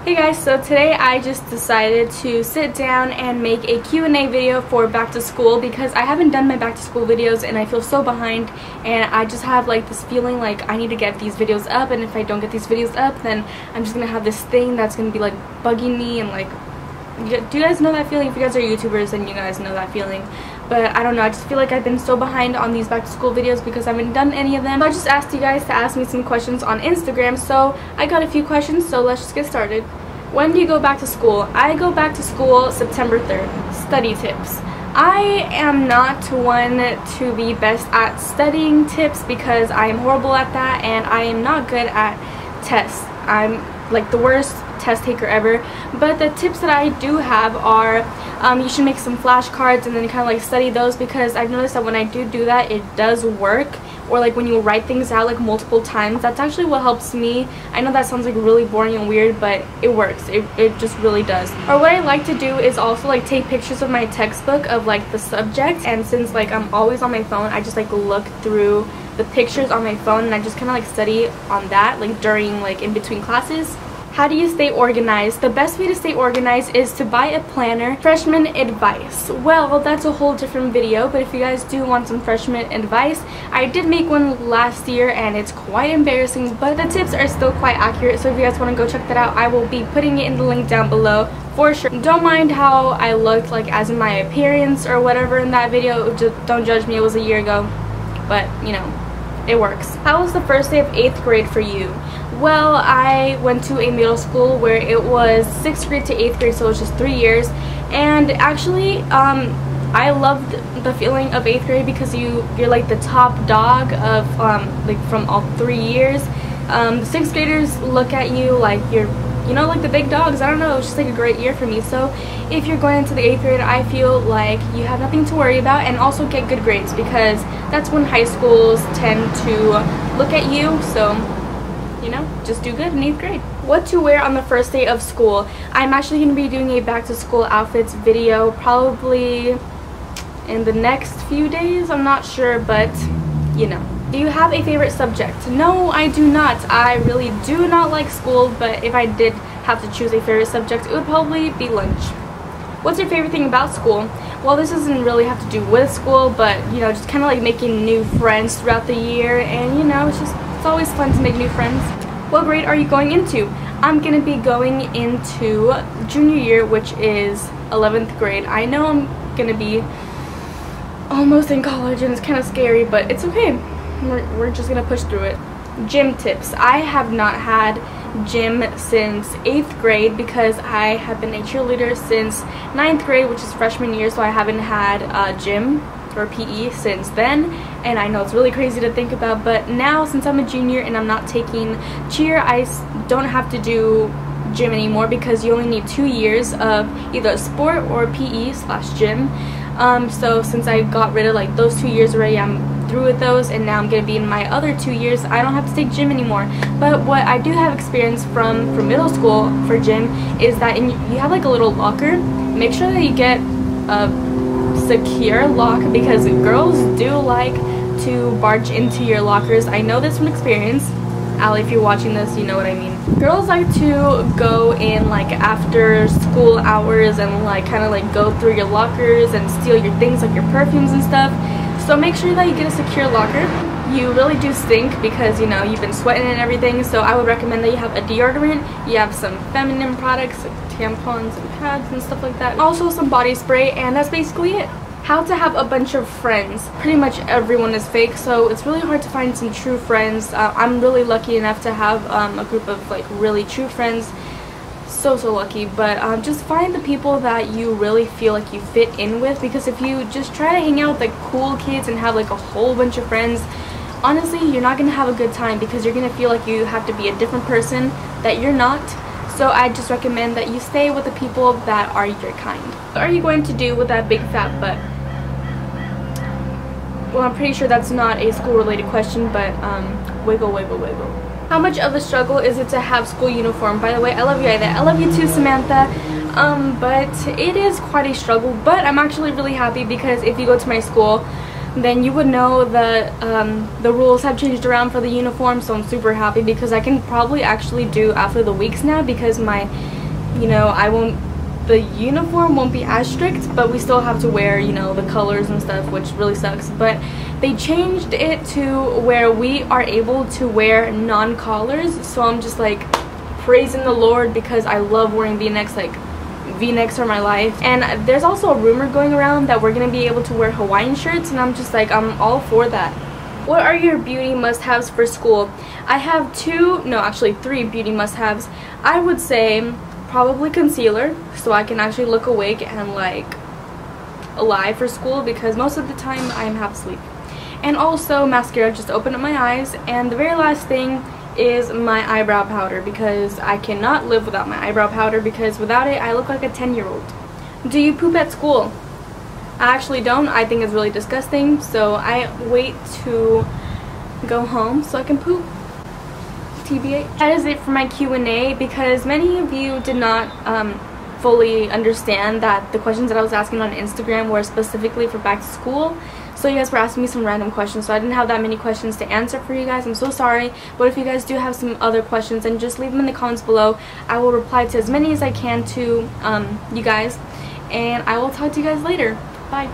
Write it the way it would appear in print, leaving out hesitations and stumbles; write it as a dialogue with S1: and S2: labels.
S1: Hey guys, so today I just decided to sit down and make a Q&A video for back to school because I haven't done my back to school videos and I feel so behind, and I just have like this feeling like I need to get these videos up, and if I don't get these videos up then I'm just gonna have this thing that's gonna be like bugging me. And like, do you guys know that feeling? If you guys are YouTubers then you guys know that feeling. But I don't know, I just feel like I've been so behind on these back to school videos because I haven't done any of them. So I just asked you guys to ask me some questions on Instagram, so I got a few questions, so let's just get started. When do you go back to school? I go back to school September 3rd. Study tips. I am not one to be best at studying tips because I am horrible at that, and I am not good at tests. I'm like the worst test taker ever. But the tips that I do have are you should make some flashcards and then kind of like study those, because I've noticed that when I do that, it does work. Or like when you write things out like multiple times, that's actually what helps me. I know that sounds like really boring and weird, but it works. It just really does. Or what I like to do is also like take pictures of my textbook of like the subjects, and since like I'm always on my phone, I just like look through the pictures on my phone and I just kind of like study on that like during like in between classes. How do you stay organized? The best way to stay organized is to buy a planner. Freshman advice. Well, that's a whole different video, but if you guys do want some freshman advice, I did make one last year and it's quite embarrassing, but the tips are still quite accurate, so if you guys want to go check that out, I will be putting it in the link down below for sure. Don't mind how I looked like as in my appearance or whatever in that video. Just don't judge me, it was a year ago, but you know, it works. How was the first day of 8th grade for you? Well, I went to a middle school where it was 6th grade to 8th grade, so it was just 3 years. And actually, I loved the feeling of 8th grade because you're like the top dog of like from all 3 years. The 6th graders look at you like you're, you know, like the big dogs. I don't know, it was just like a great year for me. So if you're going into the 8th grade, I feel like you have nothing to worry about, and also get good grades because that's when high schools tend to look at you. So you know, just do good in 8th grade. What to wear on the first day of school? I'm actually going to be doing a back to school outfits video probably in the next few days. I'm not sure, but you know. Do you have a favorite subject? No, I do not. I really do not like school, but if I did have to choose a favorite subject, it would probably be lunch. What's your favorite thing about school? Well, this doesn't really have to do with school, but you know, just kind of like making new friends throughout the year, and you know, it's always fun to make new friends. What grade are you going into? I'm gonna be going into junior year, which is 11th grade. I know I'm gonna be almost in college and it's kind of scary, but it's okay. We're just gonna push through it. Gym tips. I have not had gym since 8th grade because I have been a cheerleader since 9th grade, which is freshman year, so I haven't had gym or PE since then, and I know it's really crazy to think about, but now since I'm a junior and I'm not taking cheer, I don't have to do gym anymore because you only need 2 years of either a sport or PE/gym. So since I got rid of like those 2 years already, I'm through with those, and now I'm gonna be in my other 2 years. I don't have to take gym anymore. But what I do have experience from middle school for gym is that you have like a little locker. Make sure that you get a secure lock because girls do like to barge into your lockers. I know this from experience. Allie, if you're watching this, you know what I mean. Girls like to go in like after school hours and like kind of like go through your lockers and steal your things like your perfumes and stuff. So make sure that you get a secure locker. You really do stink because, you know, you've been sweating and everything, so I would recommend that you have a deodorant, you have some feminine products like tampons and pads and stuff like that, also some body spray, and that's basically it. How to have a bunch of friends. Pretty much everyone is fake, so it's really hard to find some true friends. I'm really lucky enough to have a group of like really true friends. So lucky. But just find the people that you really feel like you fit in with, because if you just try to hang out with like cool kids and have like a whole bunch of friends, honestly you're not gonna have a good time because you're gonna feel like you have to be a different person that you're not. So I just recommend that you stay with the people that are your kind. What are you going to do with that big fat butt? Well, I'm pretty sure that's not a school related question, but wiggle wiggle wiggle. How much of a struggle is it to have school uniform? By the way, I love you, Aidette. I love you too, Samantha. But it is quite a struggle, but I'm actually really happy because if you go to my school, then you would know that the rules have changed around for the uniform, so I'm super happy because I can probably actually do after the weeks now because my you know, the uniform won't be as strict, but we still have to wear, you know, the colors and stuff, which really sucks. But they changed it to where we are able to wear non-collars, so I'm just like praising the Lord because I love wearing v-necks. Like, v-necks are my life. And there's also a rumor going around that we're gonna be able to wear Hawaiian shirts, and I'm just like, I'm all for that. What are your beauty must-haves for school? I have three beauty must-haves. I would say probably concealer, so I can actually look awake and like alive for school, because most of the time I'm half asleep. And also mascara, just to open up my eyes. And the very last thing is my eyebrow powder, because I cannot live without my eyebrow powder, because without it I look like a 10-year-old. Do you poop at school? I actually don't. I think it's really disgusting, so I wait to go home so I can poop. TBH. That is it for my Q&A, because many of you did not fully understand that the questions that I was asking on Instagram were specifically for back to school. So you guys were asking me some random questions, so I didn't have that many questions to answer for you guys. I'm so sorry, but if you guys do have some other questions, then just leave them in the comments below. I will reply to as many as I can to you guys, and I will talk to you guys later. Bye.